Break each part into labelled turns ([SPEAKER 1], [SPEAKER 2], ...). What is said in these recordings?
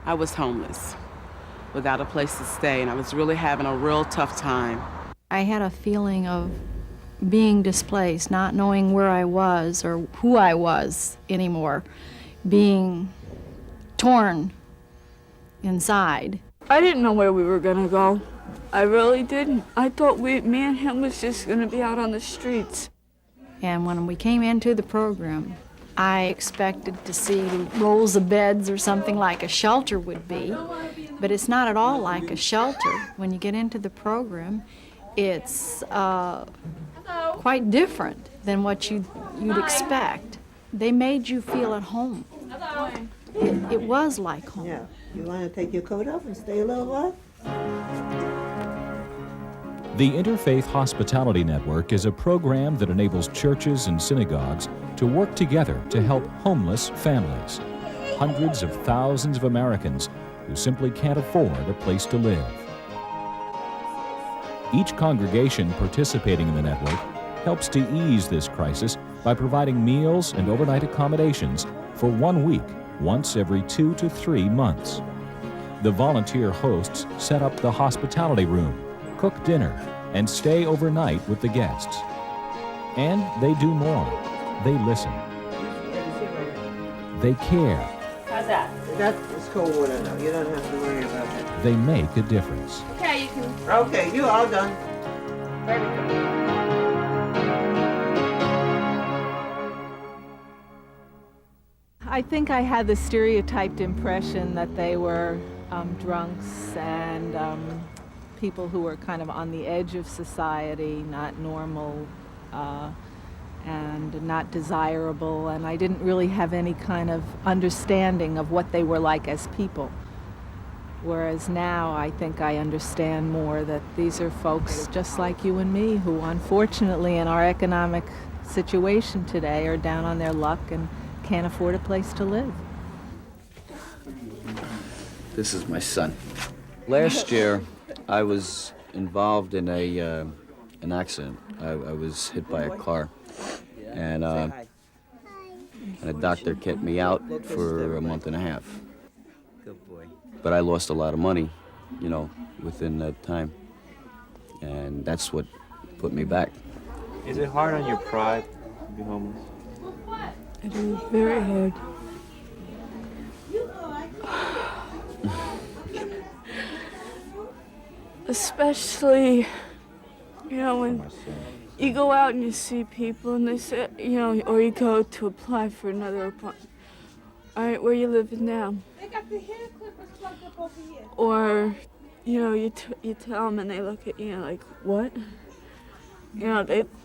[SPEAKER 1] I was homeless, without a place to stay, and I was really having a real tough time.
[SPEAKER 2] I had a feeling of being displaced, not knowing where I was or who I was anymore, being torn inside.
[SPEAKER 3] I didn't know where we were gonna go. I really didn't. I thought me and him was just gonna be out on the streets.
[SPEAKER 2] And when we came into the program, I expected to see rolls of beds or something like a shelter would be, but it's not at all like a shelter. When you get into the program, it's quite different than what you'd expect. They made you feel at home. It was like home.
[SPEAKER 4] Yeah. You want to take your coat off and stay a little while?
[SPEAKER 5] The Interfaith Hospitality Network is a program that enables churches and synagogues to work together to help homeless families, hundreds of thousands of Americans who simply can't afford a place to live. Each congregation participating in the network helps to ease this crisis by providing meals and overnight accommodations for 1 week, once every 2 to 3 months. The volunteer hosts set up the hospitality room, cook dinner, and stay overnight with the guests. And they do more. They listen. They care.
[SPEAKER 3] How's that?
[SPEAKER 4] That's cold water now. You don't have to worry about it.
[SPEAKER 5] They make a difference.
[SPEAKER 3] Okay, you can.
[SPEAKER 4] Okay, you're all done.
[SPEAKER 3] Very good.
[SPEAKER 6] I think I had the stereotyped impression that they were drunks and people who were kind of on the edge of society, not normal and not desirable, and I didn't really have any kind of understanding of what they were like as people. Whereas now I think I understand more that these are folks just like you and me who unfortunately in our economic situation today are down on their luck and can't afford a place to live.
[SPEAKER 7] This is my son. Last year, I was involved in an accident. I was hit by a car, and a doctor kept me out for a month and a half.
[SPEAKER 4] Good boy.
[SPEAKER 7] But I lost a lot of money, you know, within that time, and that's what put me back.
[SPEAKER 8] Is it hard on your pride to be homeless?
[SPEAKER 3] It is very hard. Especially, you know, when you go out and you see people and they say, you know, or you go to apply for another appointment. All right, where you living now? Or, you know, you tell them and they look at you like, what? You know,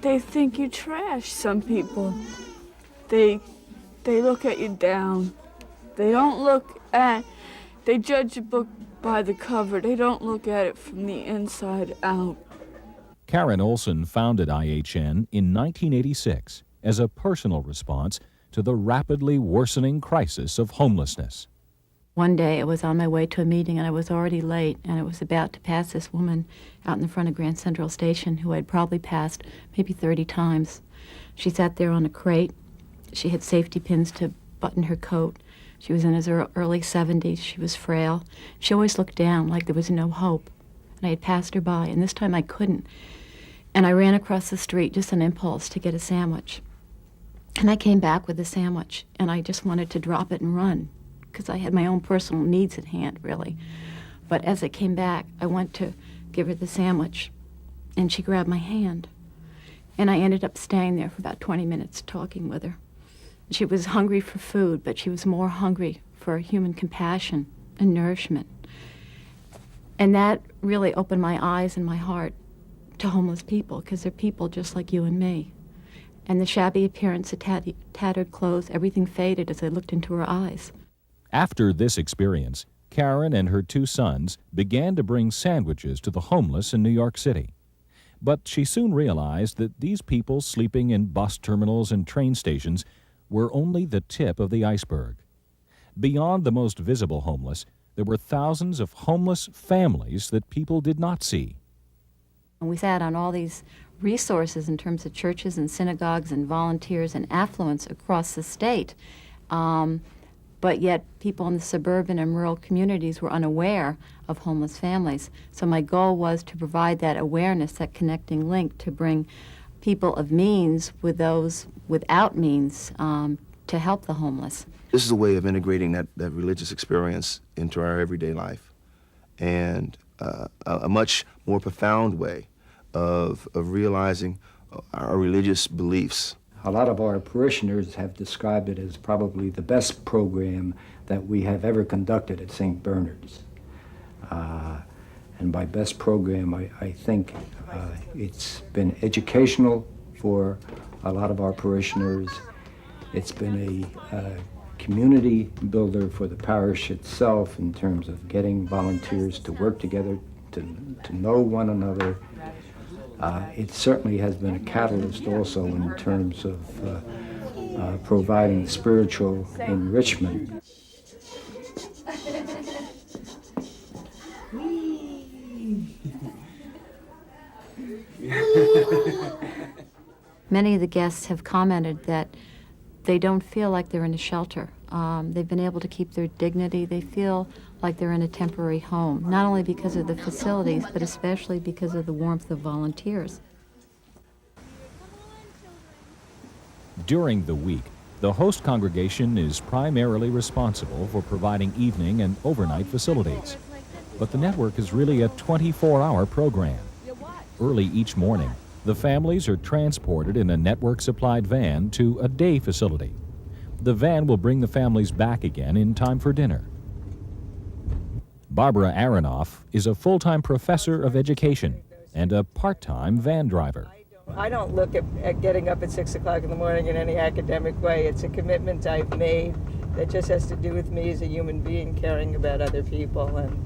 [SPEAKER 3] they think you trash, some people. They look at you down. They don't look at, they judge a book by the cover. They don't look at it from the inside out.
[SPEAKER 5] Karen Olson founded IHN in 1986 as a personal response to the rapidly worsening crisis of homelessness.
[SPEAKER 9] One day I was on my way to a meeting and I was already late, and I was about to pass this woman out in the front of Grand Central Station who I'd probably passed maybe 30 times. She sat there on a crate. She had safety pins to button her coat. She was in her early 70s. She was frail. She always looked down like there was no hope. And I had passed her by, and this time I couldn't. And I ran across the street, just an impulse, to get a sandwich. And I came back with a sandwich, and I just wanted to drop it and run, because I had my own personal needs at hand, really. But as I came back, I went to give her the sandwich, and she grabbed my hand. And I ended up staying there for about 20 minutes talking with her. She was hungry for food, but she was more hungry for human compassion and nourishment. And that really opened my eyes and my heart to homeless people, because they're people just like you and me. And the shabby appearance, the tattered clothes, everything faded as I looked into her eyes.
[SPEAKER 5] After this experience, Karen and her 2 sons began to bring sandwiches to the homeless in New York City. But she soon realized that these people sleeping in bus terminals and train stations were only the tip of the iceberg. Beyond the most visible homeless, there were thousands of homeless families that people did not see.
[SPEAKER 9] And we sat on all these resources in terms of churches and synagogues and volunteers and affluence across the state. but yet people in the suburban and rural communities were unaware of homeless families. So my goal was to provide that awareness, that connecting link, to bring people of means with those without means to help the homeless.
[SPEAKER 10] This is a way of integrating that religious experience into our everyday life, and a much more profound way of realizing our religious beliefs.
[SPEAKER 11] A lot of our parishioners have described it as probably the best program that we have ever conducted at St. Bernard's. And by best program, I think it's been educational for a lot of our parishioners. It's been a community builder for the parish itself in terms of getting volunteers to work together, to know one another. It certainly has been a catalyst also in terms of providing spiritual enrichment.
[SPEAKER 9] Many of the guests have commented that they don't feel like they're in a shelter. They've been able to keep their dignity. They feel like they're in a temporary home, not only because of the facilities, but especially because of the warmth of volunteers.
[SPEAKER 5] During the week, the host congregation is primarily responsible for providing evening and overnight facilities. But the network is really a 24-hour program. Early each morning, the families are transported in a network-supplied van to a day facility. The van will bring the families back again in time for dinner. Barbara Aronoff is a full-time professor of education and a part-time van driver.
[SPEAKER 12] I don't look at getting up at 6 o'clock in the morning in any academic way. It's a commitment I've made that just has to do with me as a human being caring about other people. And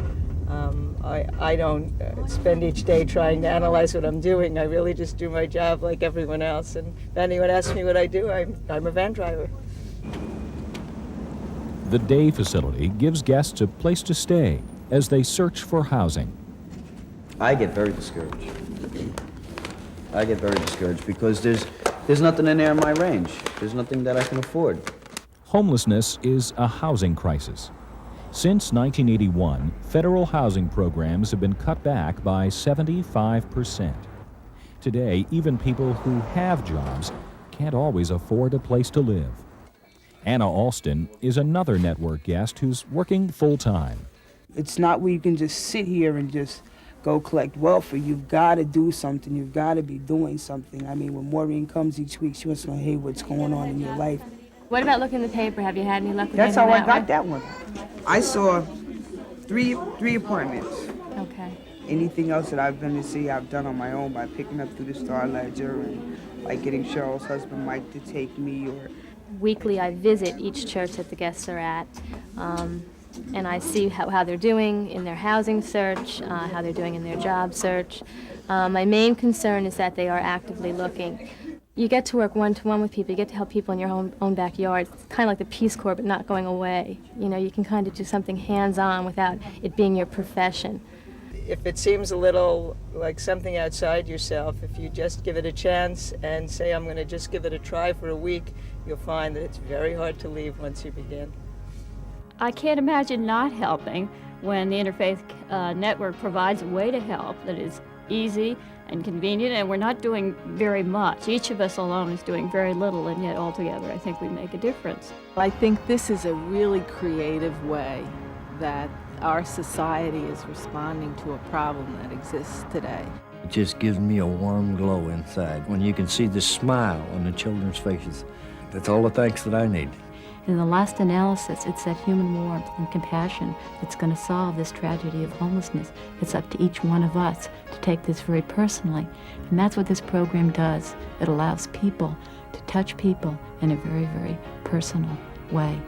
[SPEAKER 12] I don't spend each day trying to analyze what I'm doing. I really just do my job like everyone else. And if anyone asks me what I do, I'm a van driver.
[SPEAKER 5] The day facility gives guests a place to stay as they search for housing.
[SPEAKER 7] I get very discouraged. Because there's nothing in there in my range. There's nothing that I can afford.
[SPEAKER 5] Homelessness is a housing crisis. Since 1981, federal housing programs have been cut back by 75%. Today, even people who have jobs can't always afford a place to live. Anna Alston is another network guest who's working full-time.
[SPEAKER 13] It's not where you can just sit here and just go collect welfare. You've got to do something. You've got to be doing something. I mean, when Maureen comes each week, she wants to know, hey, what's going on in your life?
[SPEAKER 14] What about looking in the paper? Have you had any luck with
[SPEAKER 13] That's
[SPEAKER 14] any
[SPEAKER 13] how
[SPEAKER 14] of
[SPEAKER 13] I got that one. I saw three apartments.
[SPEAKER 14] Okay.
[SPEAKER 13] Anything else that I've been to see, I've done on my own by picking up through the Star Ledger and like getting Cheryl's husband Mike to take me. Or
[SPEAKER 14] Weekly, I visit each church that the guests are at, and I see how they're doing in their housing search, how they're doing in their job search. My main concern is that they are actively looking. You get to work one-to-one with people. You get to help people in your own backyard. It's kind of like the Peace Corps, but not going away. You know, you can kind of do something hands-on without it being your profession.
[SPEAKER 12] If it seems a little like something outside yourself, if you just give it a chance and say, I'm going to just give it a try for a week, you'll find that it's very hard to leave once you begin.
[SPEAKER 15] I can't imagine not helping when the Interfaith Network provides a way to help that is easy and convenient, and we're not doing very much. Each of us alone is doing very little, and yet altogether I think we make a difference.
[SPEAKER 6] I think this is a really creative way that our society is responding to a problem that exists today.
[SPEAKER 16] It just gives me a warm glow inside when you can see the smile on the children's faces. That's all the thanks that I need.
[SPEAKER 9] In the last analysis, it's that human warmth and compassion that's going to solve this tragedy of homelessness. It's up to each one of us to take this very personally. And that's what this program does. It allows people to touch people in a very, very personal way.